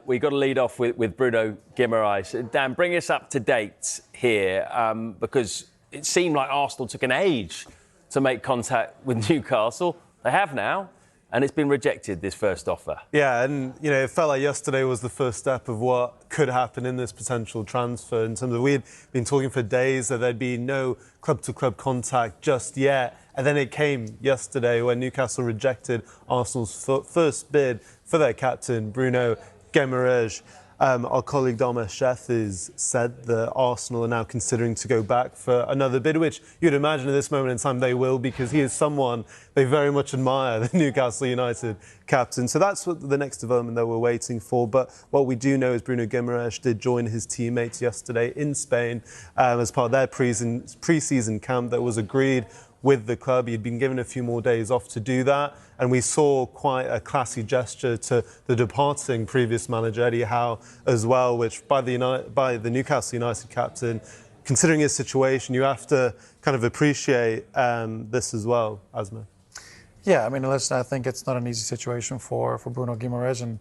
We got to lead off with Bruno Guimares. Dan, bring us up to date here, because it seemed like Arsenal took an age to make contact with Newcastle. They have now, and it's been rejected, this first offer. Yeah, and, it felt like yesterday was the first step of what could happen in this potential transfer. In terms of, we had been talking for days that there'd be no club-to-club contact just yet. And then it came yesterday when Newcastle rejected Arsenal's first bid for their captain, Bruno Guimares. Our colleague Dharmesh Sheth has said that Arsenal are now considering to go back for another bid, which you'd imagine at this moment in time they will, because he is someone they very much admire, the Newcastle United captain. So that's what the next development that we're waiting for. But what we do know is Bruno Guimares did join his teammates yesterday in Spain as part of their pre-season camp that was agreed with the club. He'd been given a few more days off to do that, and we saw quite a classy gesture to the departing previous manager Eddie Howe as well, which by the Newcastle United captain, considering his situation, you have to kind of appreciate this as well, Asma. Yeah, I mean, listen, I think it's not an easy situation for Bruno Guimares, and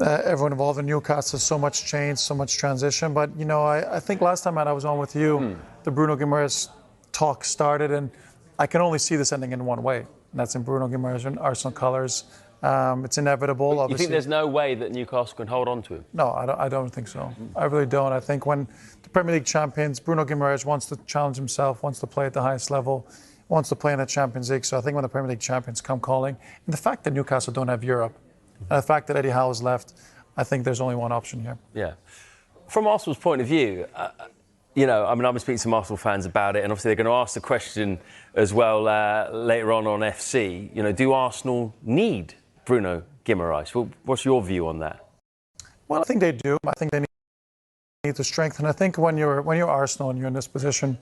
everyone involved in Newcastle. So much change, so much transition. But, I think last time I was on with you, the Bruno Guimares talk started, and I can only see this ending in one way, and that's in Bruno Guimares and Arsenal colours. It's inevitable, obviously. You think there's no way that Newcastle can hold on to him? No, I don't think so. I really don't. I think when the Premier League champions, Bruno Guimares wants to challenge himself, wants to play at the highest level, wants to play in the Champions League. So I think when the Premier League champions come calling, and the fact that Newcastle don't have Europe, and the fact that Eddie Howe has left, I think there's only one option here. Yeah. From Arsenal's point of view, I've been speaking to some Arsenal fans about it, and obviously they're going to ask the question as well later on FC. Do Arsenal need Bruno Guimares? Well, what's your view on that? Well, I think they do. I think they need to strengthen. I think when you're Arsenal and you're in this position,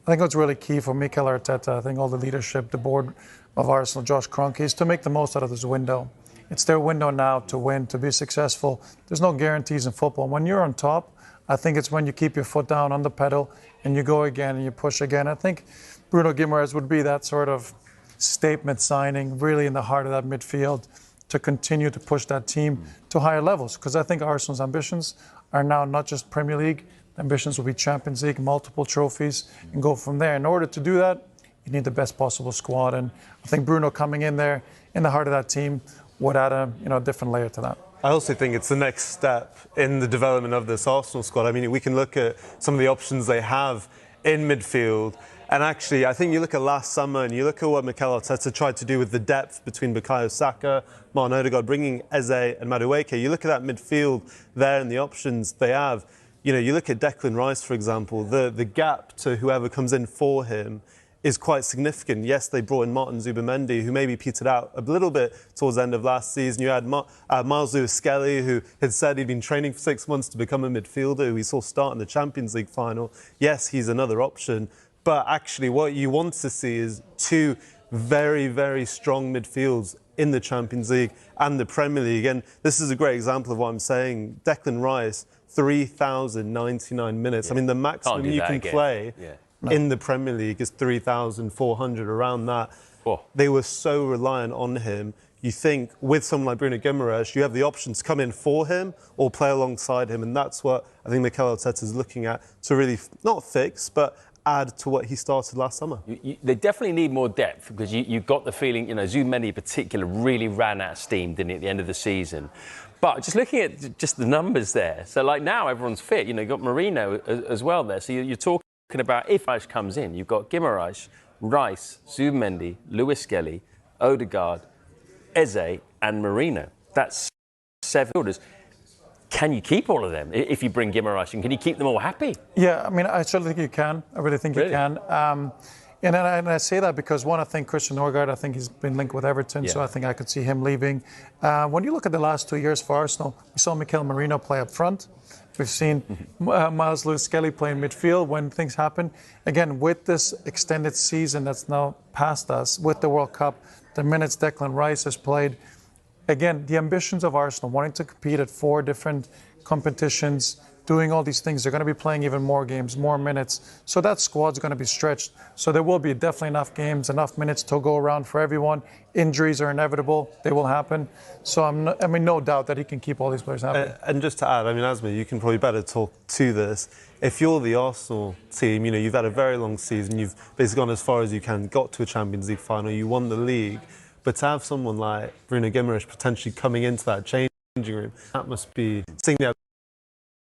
I think what's really key for Mikel Arteta, I think all the leadership, the board of Arsenal, Josh Kroenke, is to make the most out of this window. It's their window now to win, to be successful. There's no guarantees in football. When you're on top, I think it's when you keep your foot down on the pedal and you go again and you push again. I think Bruno Guimares would be that sort of statement signing, really in the heart of that midfield, to continue to push that team to higher levels. Because I think Arsenal's ambitions are now not just Premier League. Ambitions will be Champions League, multiple trophies, and go from there. In order to do that, you need the best possible squad. And I think Bruno coming in there, in the heart of that team, would add a different layer to that. I also think it's the next step in the development of this Arsenal squad. I mean, we can look at some of the options they have in midfield. And actually, I think you look at last summer and you look at what Mikel Arteta tried to do with the depth between Bukayo Saka, Martin Odegaard, bringing Eze and Madueke. You look at that midfield there and the options they have. You look at Declan Rice, for example, the gap to whoever comes in for him is quite significant. Yes, they brought in Martin Zubimendi, who maybe petered out a little bit towards the end of last season. You had Miles Lewis-Skelly, who had said he'd been training for 6 months to become a midfielder, who we saw start in the Champions League final. Yes, he's another option. But actually, what you want to see is two very, very strong midfields in the Champions League and the Premier League. And this is a great example of what I'm saying. Declan Rice, 3,099 minutes. Yeah. I mean, the maximum you can play in the Premier League is 3,400, around that. Oh. They were so reliant on him. You think with someone like Bruno Guimares, you have the option to come in for him or play alongside him. And that's what I think Mikel Arteta is looking at to really not fix, but add to what he started last summer. They definitely need more depth, because you got the feeling, Zubimendi in particular really ran out of steam, didn't he, at the end of the season. But just looking at just the numbers there, so like now everyone's fit. You've got Marino as well there. So you're talking about, if Rice comes in, you've got Guimares, Rice, Zubimendi, Lewis-Skelly, Odegaard, Eze and Marino. That's 7 fielders. Can you keep all of them if you bring Guimares in? Can you keep them all happy? Yeah, I mean, I certainly think you can. I really think you can. And I say that because, one, I think Christian Norgard, I think he's been linked with Everton, so I think I could see him leaving. When you look at the last 2 years for Arsenal, we saw Mikel Merino play up front. We've seen Miles Lewis-Skelly play in midfield when things happen. Again, with this extended season that's now past us, with the World Cup, the minutes Declan Rice has played, again, the ambitions of Arsenal, wanting to compete at 4 different competitions, doing all these things. They're going to be playing even more games, more minutes. So that squad's going to be stretched. So there will be definitely enough games, enough minutes to go around for everyone. Injuries are inevitable. They will happen. So no doubt that he can keep all these players happy. And just to add, Asma, you can probably better talk to this. If you're the Arsenal team, you've had a very long season. You've basically gone as far as you can, got to a Champions League final, you won the league. But to have someone like Bruno Guimares potentially coming into that changing room, that must be seeing the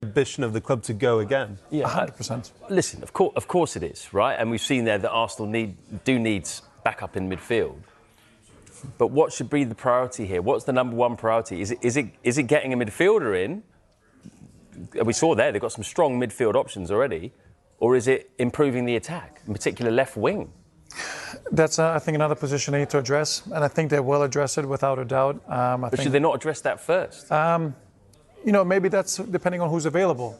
ambition of the club to go again. Yeah, 100%. Listen, of course it is, right? And we've seen there that Arsenal needs backup in midfield. But what should be the priority here? What's the number one priority? Is it getting a midfielder in? We saw there they've got some strong midfield options already. Or is it improving the attack, in particular left wing? That's, I think, another position they need to address. And I think they will address it without a doubt. But should they not address that first? Maybe that's depending on who's available.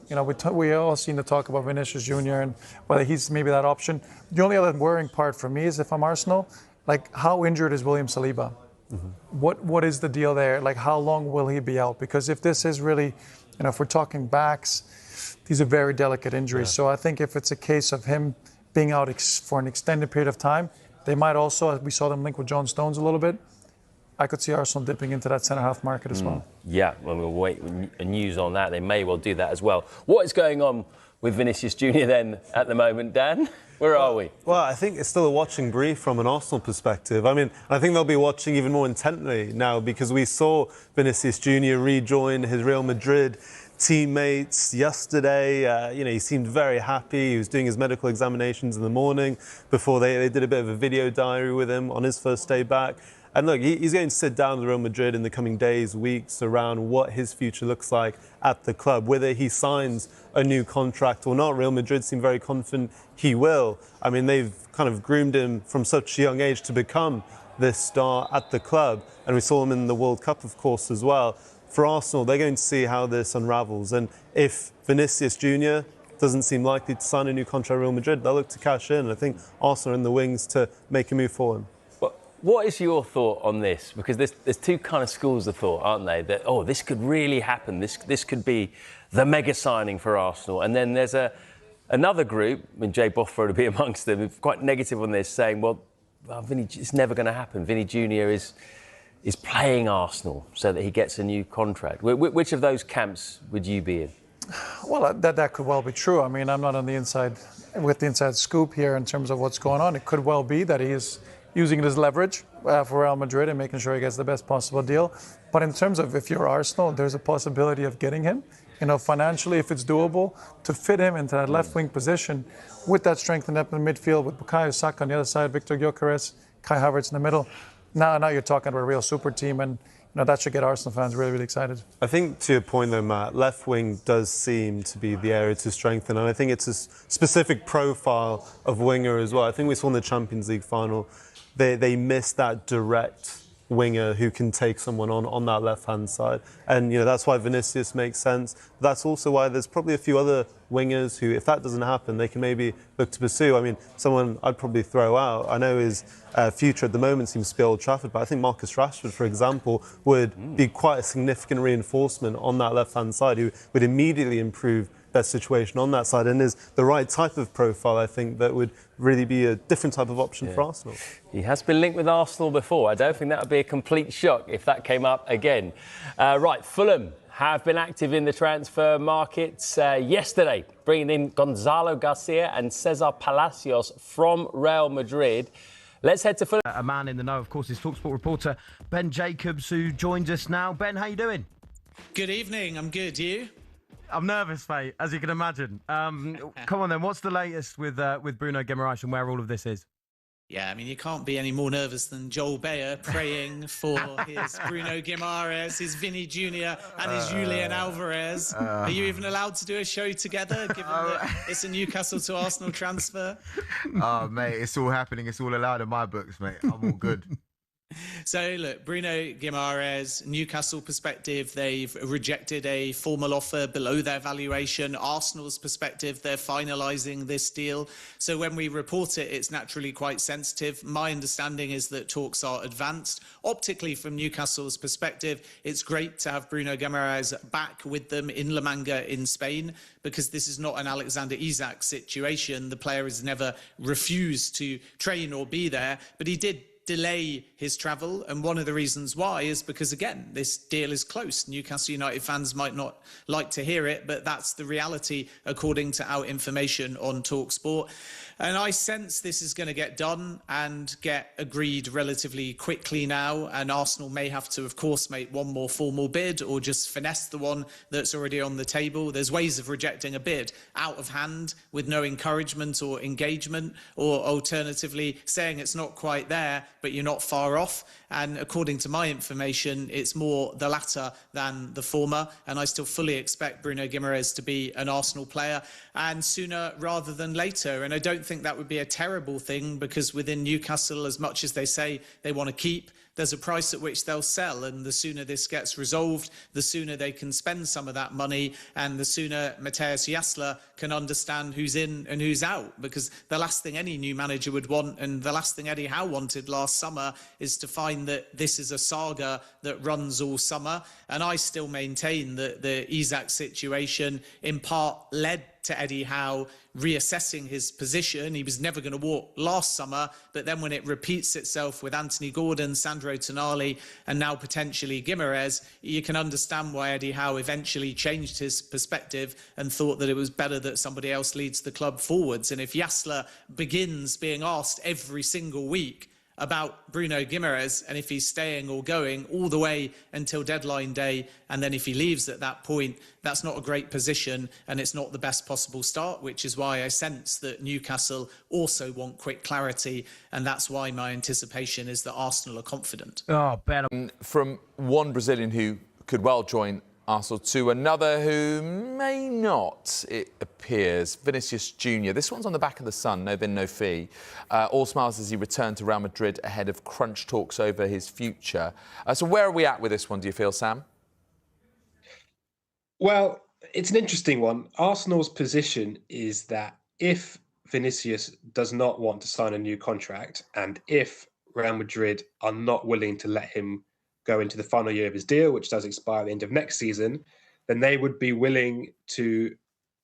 We all seen the talk about Vinicius Jr. and whether he's maybe that option. The only other worrying part for me is if I'm Arsenal, like how injured is William Saliba? Mm-hmm. What is the deal there? Like how long will he be out? Because if this is really, if we're talking backs, these are very delicate injuries. Yeah. So I think if it's a case of him being out for an extended period of time, they might also, we saw them link with John Stones a little bit. I could see Arsenal dipping into that centre-half market as well. Yeah, well, we'll wait news on that. They may well do that as well. What is going on with Vinicius Jr. then at the moment, Dan? Where are we? Well, I think it's still a watching brief from an Arsenal perspective. I think they'll be watching even more intently now because we saw Vinicius Jr. rejoin his Real Madrid teammates yesterday. He seemed very happy. He was doing his medical examinations in the morning before they did a bit of a video diary with him on his first day back. And look, he's going to sit down with Real Madrid in the coming days, weeks, around what his future looks like at the club, whether he signs a new contract or not. Real Madrid seem very confident he will. They've kind of groomed him from such a young age to become this star at the club. And we saw him in the World Cup, of course, as well. For Arsenal, they're going to see how this unravels. And if Vinicius Jr. doesn't seem likely to sign a new contract at Real Madrid, they'll look to cash in. I think Arsenal are in the wings to make a move for him. What is your thought on this? Because there's two kind of schools of thought, aren't they? That, this could really happen. This could be the mega signing for Arsenal. And then there's another group, Jay Bothroyd would be amongst them, quite negative on this, saying, Vinny, it's never going to happen. Vinny Jr. is playing Arsenal so that he gets a new contract. Which of those camps would you be in? Well, that could well be true. I'm not on the inside with the inside scoop here in terms of what's going on. It could well be that he is using it as leverage for Real Madrid and making sure he gets the best possible deal. But in terms of if you're Arsenal, there's a possibility of getting him. Financially, if it's doable, to fit him into that left wing position with that strength in the midfield with Bukayo Saka on the other side, Victor Gyökeres, Kai Havertz in the middle. Now you're talking about a real super team, and that should get Arsenal fans really, really excited. I think to your point though, Matt, left wing does seem to be the area to strengthen, and I think it's a specific profile of winger as well. I think we saw in the Champions League final, they missed that direct winger who can take someone on that left-hand side. And, that's why Vinicius makes sense. That's also why there's probably a few other wingers who, if that doesn't happen, they can maybe look to pursue. Someone I'd probably throw out, I know his future at the moment seems to be Old Trafford, but I think Marcus Rashford, for example, would be quite a significant reinforcement on that left-hand side, who would immediately improve their situation on that side and is the right type of profile, I think, that would really be a different type of option for Arsenal. He has been linked with Arsenal before. I don't think that would be a complete shock if that came up again. Right, Fulham have been active in the transfer markets yesterday, bringing in Gonzalo Garcia and Cesar Palacios from Real Madrid. Let's head to Fulham. A man in the know, of course, is TalkSport reporter Ben Jacobs, who joins us now. Ben, how you doing? Good evening. I'm good. You? I'm nervous, mate, as you can imagine. Come on, then. What's the latest with Bruno Guimares and where all of this is? Yeah, you can't be any more nervous than Joel Bayer praying for his Bruno Guimares, his Vinny Jr. and his Julian Alvarez. Are you even allowed to do a show together, given that it's a Newcastle to Arsenal transfer? Oh, mate, it's all happening. It's all allowed in my books, mate. I'm all good. So look, Bruno Guimares, Newcastle perspective, they've rejected a formal offer below their valuation. Arsenal's perspective, they're finalising this deal. So when we report it, it's naturally quite sensitive. My understanding is that talks are advanced. Optically, from Newcastle's perspective, it's great to have Bruno Guimares back with them in La Manga in Spain, because this is not an Alexander Isak situation. The player has never refused to train or be there, but he did delay his travel, and one of the reasons why is because, again, this deal is close. Newcastle United fans might not like to hear it, but that's the reality according to our information on TalkSport. And I sense this is going to get done and get agreed relatively quickly now, and Arsenal may have to, of course, make one more formal bid or just finesse the one that's already on the table. There's ways of rejecting a bid out of hand with no encouragement or engagement, or alternatively saying it's not quite there but you're not far off. And according to my information, it's more the latter than the former. And I still fully expect Bruno Guimares to be an Arsenal player, and sooner rather than later. And I don't think that would be a terrible thing, because within Newcastle, as much as they say they want to keep, there's a price at which they'll sell, and the sooner this gets resolved, the sooner they can spend some of that money, and the sooner Matthias Jassler can understand who's in and who's out. Because the last thing any new manager would want, and the last thing Eddie Howe wanted last summer, is to find that this is a saga that runs all summer. And I still maintain that the Isak situation in part led to Eddie Howe reassessing his position. He was never going to walk last summer, but then when it repeats itself with Anthony Gordon, Sandro Tonali, and now potentially Guimares, you can understand why Eddie Howe eventually changed his perspective and thought that it was better that somebody else leads the club forwards. And if Jassler begins being asked every single week about Bruno Guimares and if he's staying or going all the way until deadline day, and then if he leaves at that point, that's not a great position, and it's not the best possible start, which is why I sense that Newcastle also want quick clarity, and that's why my anticipation is that Arsenal are confident. Oh, better. From one Brazilian who could well join Arsenal to another who may not, it appears. Vinicius Junior. This one's on the back of the sun, no bin, no fee. All smiles as he returned to Real Madrid ahead of crunch talks over his future. So where are we at with this one, do you feel, Sam? Well, it's an interesting one. Arsenal's position is that if Vinicius does not want to sign a new contract, and if Real Madrid are not willing to let him go into the final year of his deal, which does expire at the end of next season, then they would be willing to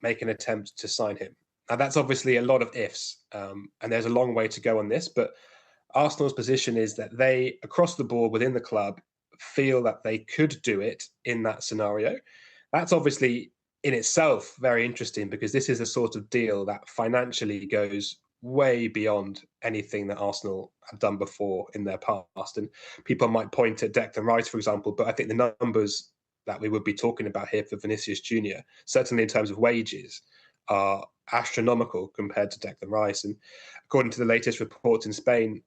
make an attempt to sign him. Now, that's obviously a lot of ifs, and there's a long way to go on this, but Arsenal's position is that they, across the board within the club, feel that they could do it in that scenario. That's obviously in itself very interesting, because this is a sort of deal that financially goes way beyond anything that Arsenal have done before in their past. And people might point at Declan Rice, for example, but I think the numbers that we would be talking about here for Vinicius Junior, certainly in terms of wages, are astronomical compared to Declan Rice. And according to the latest reports in Spain,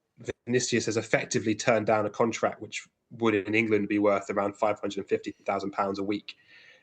Vinicius has effectively turned down a contract which would in England be worth around £550,000 a week.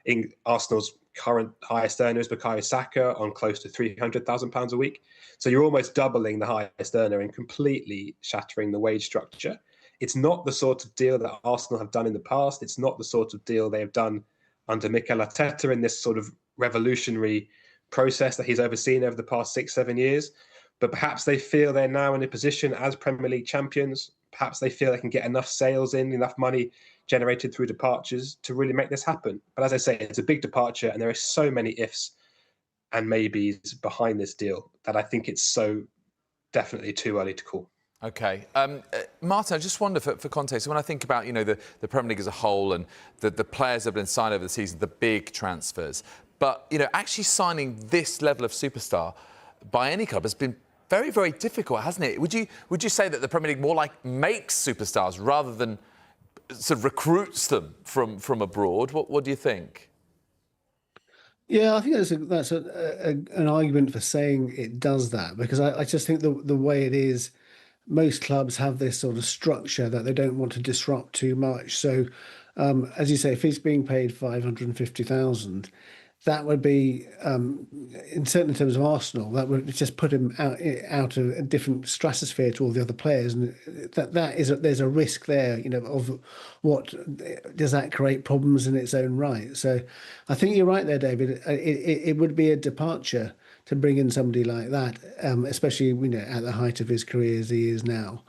In Arsenal's current highest earner is Bukayo Saka on close to £300,000 a week. So you're almost doubling the highest earner and completely shattering the wage structure. It's not the sort of deal that Arsenal have done in the past. It's not the sort of deal they have done under Mikel Arteta in this sort of revolutionary process that he's overseen over the past 6-7 years. But perhaps they feel they're now in a position as Premier League champions. Perhaps they feel they can get enough sales in, enough money generated through departures to really make this happen. But as I say, it's a big departure, and there are so many ifs and maybes behind this deal that I think it's so definitely too early to call. OK. Martin, I just wonder, for context, when I think about, you know, the Premier League as a whole and the players that have been signed over the season, the big transfers, but, you know, actually signing this level of superstar by any club has been very, very difficult, hasn't it? Would you say that the Premier League more like makes superstars rather than sort of recruits them from abroad? What do you think? Yeah, I think that's an argument for saying it does that, because I just think the way it is, most clubs have this sort of structure that they don't want to disrupt too much. So, as you say, if he's being paid 550,000, that would be, in certain terms of Arsenal, that would just put him out of a different stratosphere to all the other players, and there's a risk there, of what does that create problems in its own right. So, I think you're right there, David. It would be a departure to bring in somebody like that, especially at the height of his career as he is now.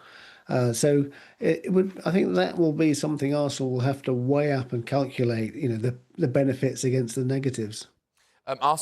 So I think that will be something Arsenal will have to weigh up and calculate, the benefits against the negatives. Arsenal